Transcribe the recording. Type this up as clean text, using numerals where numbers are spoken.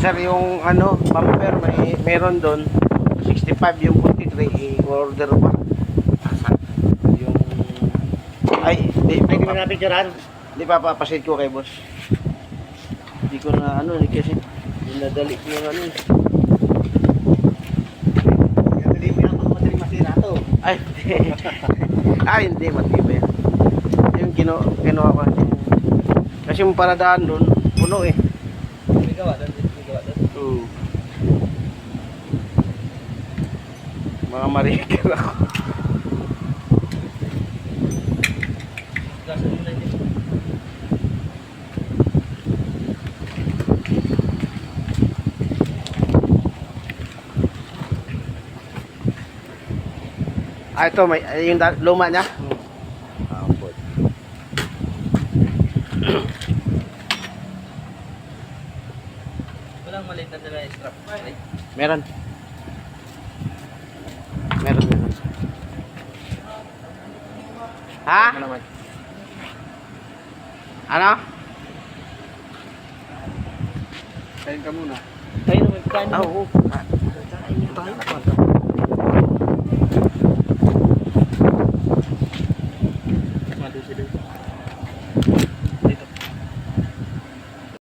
Sir, yung ano, bumper, meron doon. 65 yung 43, i-order pa. Yung... Ay, Ay, di mo napicturean. Hindi pa papasid ko kay boss. Hindi ko na ano, kasi dinadali ko yung ano. Hindi mo yan madaling masira to. Ay, hindi. Hindi, matibay. Yung kinuha ko. Kasi yung paradaan doon, puno eh. May gawa doon. Mga marikir ako. Ito, may, yung luma niya. Ampot. Walang maliit na dala strap. Meron. Meron. Ha? Ano? Kain ka muna. Kain naman. Oo. Kain tayo.